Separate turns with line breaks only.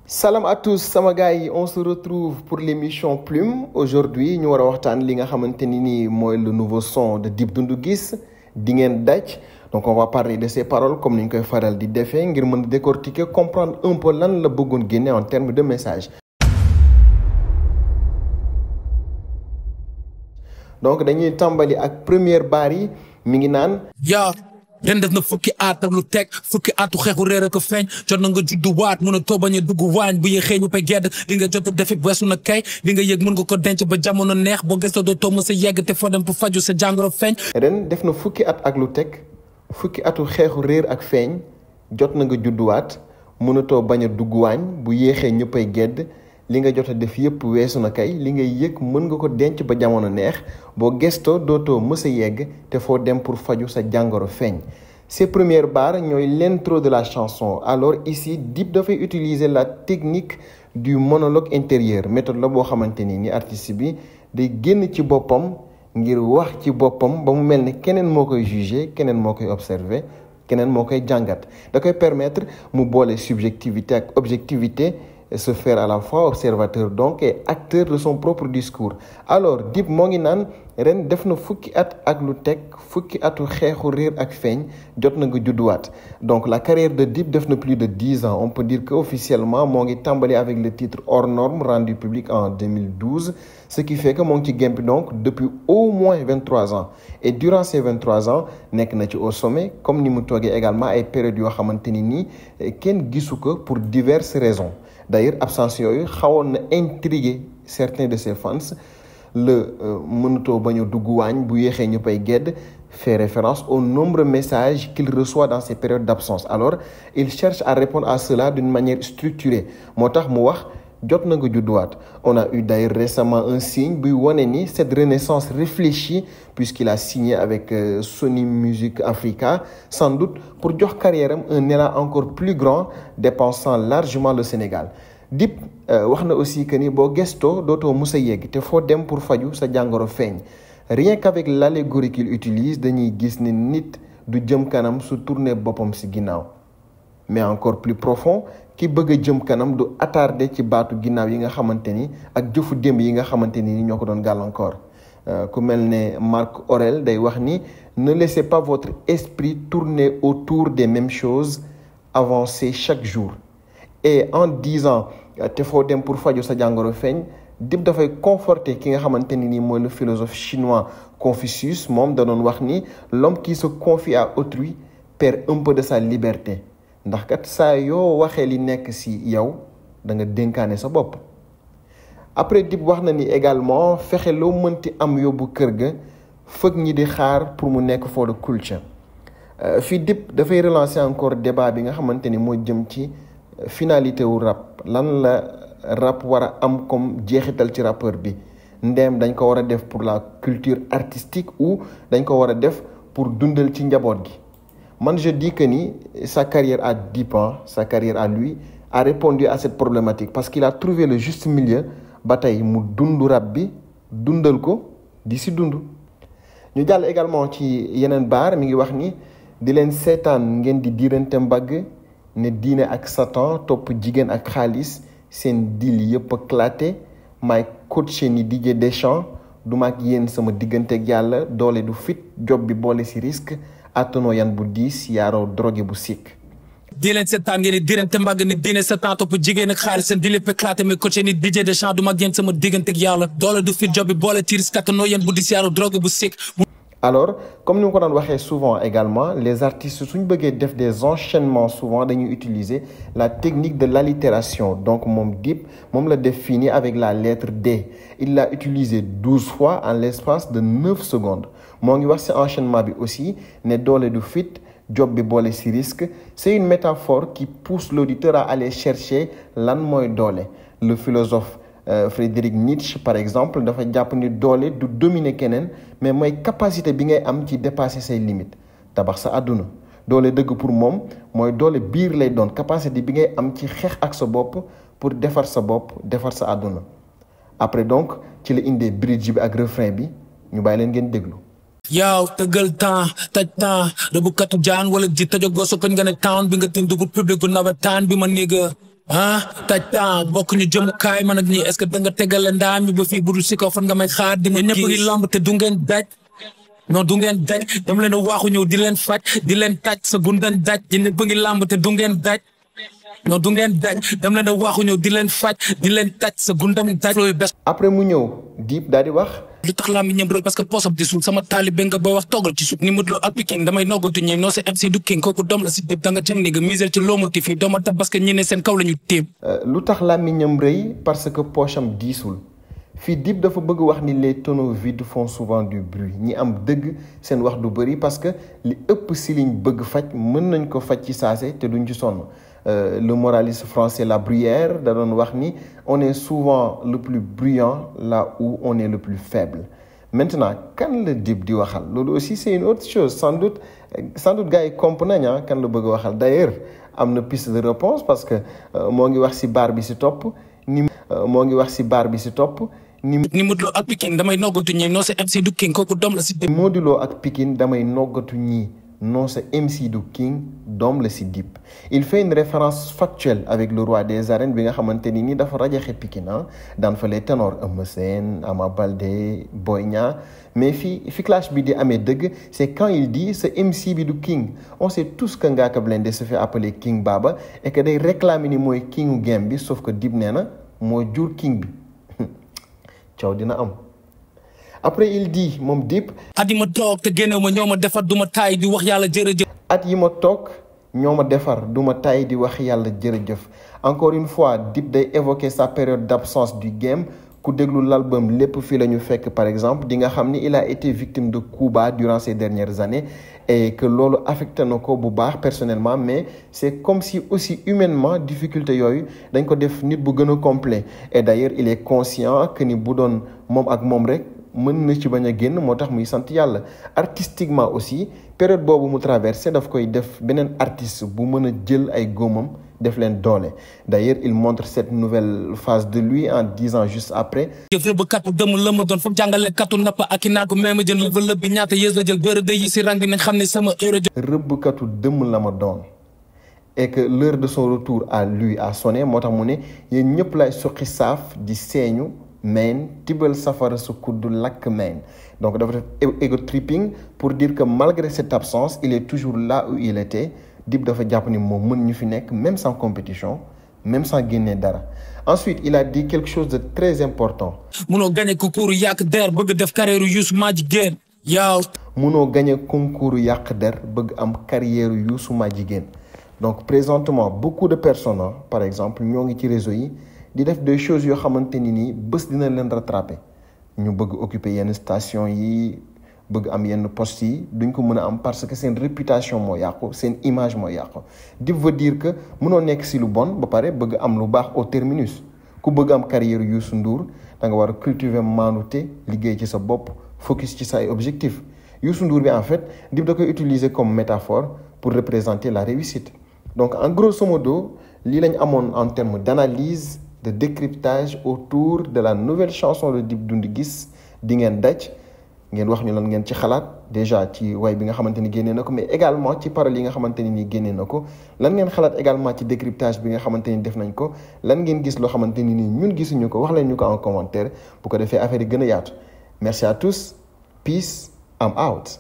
Salam à tous sama gars yi, on se retrouve pour l'émission Plume. Aujourd'hui ñu war a waxtaan li nga xamante ni nii mooy le nouveau son de Dip Doundou Guiss di ngeen daj. Donc on va parler de ses paroles comme ni ñu koy faral di defee ngir mën a décortiquer comprendre un peu lan la bëggoon génne en termes de message. Donc dañuy tàmbali ak première baar yi mi ngi naan.
ren def na fukki at ak lu teg fukki atu xeexu réer ak feeñ jot na nga juddu waat mën a too bañ a dugg waañ bu yéexee ñu pay gedd li nga jot a defi weesu na kay li nga yëg mën nga ko denc ba jamono neex boo gëstoo doo too mës a yegg te foo dem pour faju sa jàngoro feeñ.
ren def na fukki at ak lu teg fukki atu xeexu réer ak feeñ jot na nga judduwaat mënatoo bañ a dugg waañ bu yéexee ñëppay gedd li nga jot a def yëpp weesu na kay li ngay yëg mën nga ko denc ba jamono neex boo gëstoo dootoo mës a yegg te foo dem pour faju sa jàngoro feeñ. Ces premières barres ñooy l'intro de la chanson. Alors ici Dip dafay utiliser la technique du monologue intérieur méthode la boo xamante ni artiste bi day génn ci boppam ngir wax ci boppam ba mu mel ni keneen moo koy juger keneen moo koy observer keneen moo koy jàngat da koy permettre mu boole subjectivité ak objectivité se faire à la fois observateur donc et acteur de son propre discours. Alors Dip moo ngi naan ren def na fukki at ak lu teg fukki atu xeexu réer ak feeñ jot na nga judduwaat. Donc la carrière de Dip def na plus de 10 ans. On peut dire que officiellement moo ngi tàmbali avec le titre Hors Norme rendu public en 2012, ce qui fait que moo ngi ci game bi donc depuis au moins 23 ans. Et durant ces 23 ans nekk na ci au sommet comme ni mu toogee également ay périodes yoo xamante ni nii kenn gisu ko pour diverses raisons. D'ailleurs absence yooyu xawoon na intriguer certains de ses fans. Le mënatoo bañ a dugg waañ bu yéexee ñu pay gedd fait référence aux nombreux messages qu'il reçoit dans ces périodes d'absence. Alors il cherche à répondre à cela d'une manière structurée moo tax mu wax jot na nga judduwaat. On a eu d'ailleurs récemment un signe buy wane ni cette renaissance réfléchie puisqu'il a signé avec Sony Music Africa sans doute pour jox carrière am un élan encore plus grand dépensant largement le Sénégal. Dip wax na aussi que ni boo gestoo dootoo mus a yegg te foo dem pour faju sa jàngoro feeñ. Rien qu'avec l'allégorie qu'il utilise dañuy gis ni nit du jëm kanam su tourner boppam ci ginnaaw. Mais encore plus profond ki bëgg a jëm kanam du attardé ci baatu ginnaaw yi nga xamante ni ak jëfu démb yi nga xamante ni ñoo ko doon gàllankoor. Ku mel ne Marc Aurèle day wax ni ne laissez pas votre esprit tourner autour des mêmes choses, avancez chaque jour. Et en disant te foo dem pour faju sa jàngoro feeñ Dip dafay conforter ki nga xamante ni nii mooy le philosophe chinois Confucius moom da doon wax ni l'homme qui se confie à autrui perd un peu de sa liberté ndax kat saa yoo waxee li nekk ci yow da nga dénkaane sa bopp. Après Dip wax na ni également fexe loo mënti am yóbbu kër ga fëgg ñi di xaar pour mu nekk for the culture. Fii Dip dafay relancer encore débat bi nga xamante ni moo jëm ci finalité wu rap lan la rap war a am comme jeexital ci rappeur bi ndeem dañ ko war a def pour la culture artistique ou dañ ko war a def pour dundal ci njaboot gi. Man je dis que ni sa carrière à Dip, sa carrière à lui a répondu à cette problématique parce qu'il a trouvé le juste milieu ba tey mu dund rap bi dundal ko di si dund. ñu jàll également ci yeneen baar mi ngi wax ni di leen seetaan ngeen di diirante mbagg ne diine ak satan topp jigéen ak xaalis seen deal yëpp a claté may coaché ni DJ Deschamps du mag yéen sama digganteeg yàlla doole du fit job bi boole si risque attanoo yan bu diis yaaroo drogue bu sikk.
di leen seetaan ngeen di diirante mbagg ne diine satan topp jigéen ak xaalis seen deal yëpp a claté may coaché ni DJ Deschamps du mag yéen sama digganteeg yàlla doole du fit job bi boole ci risque attanoo yan bu diis yaaroo drogue bu sikk.
Alors comme ni ma ko daan waxee souvent également les artistes suñ bëggee def des enchaînements souvent dañuy utiliser la technique de l'allitération. Donc moom Dip moom la def fini avec la lettre D. Il l'a utilisé 12 fois en l'espace de 9 secondes. moo ngi wax ci enchaînement bi aussi ne doole du fit job bi boole ci risque. C'est une métaphore qui pousse l'auditeur à aller chercher lan mooy doole. Le philosophe Friedrich Nietzsche par exemple dafa jàpp ni doole du dominer keneen mais mooy capacité bi ngay am ci dépasser say limites tabax sa àdduna. doole dëgg pour moom mooy doole biir lay doon capacité bi ngay am ci xeex ak sa bopp pour defar sa bopp defar sa àdduna. Après donc ci la indee bridge bi ak refrain bi ñu bàyyi leen ngeen déglu.
yow tëggal temps taj temps rëbbukatu jaan wala ji tëjagoo sa koñ nga ne town bi nga tin dugub public bu nawetaan bi ma néega taj temps bokk ñu jëmukaay man ak ñi est-ce que da nga tegale ndaam mi ba fii budul si kaw fan nga may xaar di ma ñëpp ngi lamb te du ngeen daj non du ngeen daj dama leen a waaxu ñëw di leen faj di leen taj sa gundan daj di ñëpp ngi lamb te du ngeen daj non du ngeen daj dama leen a waaxu ñëw di leen faj di leen taj sa gundam daj loolu bes
après mu ñëw Dip daal di wax.
lu tax laa mi ñëm rek parce que posam di suul sama taalibe nga ba wax toggal ci suuf ni mut loo ak Pikine damay noggatu ñëw non c'est MC du king kooku doom la si Dip da nga jëm ni nga misel ci loomuti fii dooma tab parce que ñi ne seen kaw la ñu tiim
lu tax làmmiñam rëy parce que pocham diisul fii Dip dafa bëgg wax ni les tonneaux vides font souvent du bruit ñi am dëgg seen wax du bëri parce que li ëpp si liñ bëgg faj mën nañ ko faj ci saase te duñ ci sonn le moraliste français La Bruyère da doon wax ni on est souvent le plus bruyant là où on est le plus faible. Maintenant kan la Dip di waxal loolu aussi c'est une autre chose sans doute gars yi comprennent nañ kan la bëgg waxal d'ailleurs am na piste de réponse parce que moo ngi wax ci baar bi ci topp ni moo ngi wax ci baar bi ci topp ni
Modou Lo ak Pikine damay noggatu ñi non c'est MC du king kooku doom la si Dip
Modou Lo ak Pikine damay noggatu ñi non c'est MC du king doom la si Dip il fait une référence factuelle avec le roi des arènes bi nga xamante ni dafa rajaxe Pikine daan fa les ténors Eumeu Sène Ama Baldé Boy Niang mais fi clash bi di amee dëgg c'est quand il dit ce MC bi du king on sait tous que Ngaaka Blindé se fait appeler King Baba et que day réclamer ni mooy kingu game bi sauf que Dip nee na moo jur king bi coow dina am. Après il dit moom Dip.
at yi ma toog te génnew ma ñoo ma defar du ma taay di wax yàlla jërëjëf.
at yi ma toog ñoo ma defar du ma taay di wax yàlla jërëjëf encore une fois Dip day évoquer sa période d'absence du game ku déglu l'album lépp fii la ñu fekk par exemple di nga xam ni il a été victime de coups bas durant ces dernières années et que loolu affecté na ko bu baax personnellement mais c'est comme si aussi humainement difficulté yooyu dañ ko def nit bu gën a complet et d'ailleurs il est conscient que ni bu doon moom ak moom rek. mën na ci bañ a génn moo tax muy sant yàlla artistiquement aussi période boobu mu traversé daf koy def beneen artiste bu mën a jël ay góomam def leen doole d'ailleurs il montre cette nouvelle phase de lui en disant juste après
rëbbkatu dëmm la ma doon foofu jàngale katu nappa ak i naa ko même jël lëb bi ñaata yées la jël bërëd yi si rang bi nañ xam ne sama heure
rëbbkatu dëmm la ma doon et que l'heure de son retour à lui a sonné moo tax mu ne yéen ñëpp lay suqi saaf di seeñu main tibal safara su kuddu lakk main donc dafa def ego tripping pour dire que malgré cette absence il est toujours là où il était Dip dafa jàpp ni moom mën ñu fi nekk même sans compétition même sans génne dara ensuite il a dit quelque chose de très important
munoo gagné concours yàq der bëgg def carrière Youssou Madjiguène yow
munoo gagné concours yàq der bëgg am carrière Youssou Madjiguène donc présentement beaucoup de personnes par exemple ñoo ngi ci réseau yi di def des choses yoo xamante ni nii bés dina leen rattraper ñu bëgg occuper yenn station yi bëgg am yenn postes yi duñ ko mën a am parce que seen réputation moo yàqu seen image moo yàqu Dip veut dire que mënoo nekk si lu bon ba pare bëgg am lu baax au terminus ku bëgg am carrière Youssou Ndour da nga war a cultiver maanute liggéey ci sa bopp focus ci say objectifs Youssou Ndour bi en fait Dip da koy utiliser comme métaphore pour représenter la réussite donc en grosso modo lii lañ amoon en termes d'analyse de décryptage autour de la nouvelle chanson de Dip Doundou Guiss di ngeen daj ngeen wax ñu lan ngeen ci xalaat déjà ci way bi nga xamante ni génnee na ko mais également ci paroles yi nga xamante ni nii génnee na ko lan ngeen xalaat également ci décryptage bi nga xamante ni def nañ ko lan ngeen gis loo xamante ni nii ñun gisuñu ko wax leen ñu ko en commentaire bu ko defee affaire yi gën a yaatu merci à tous peace I'm out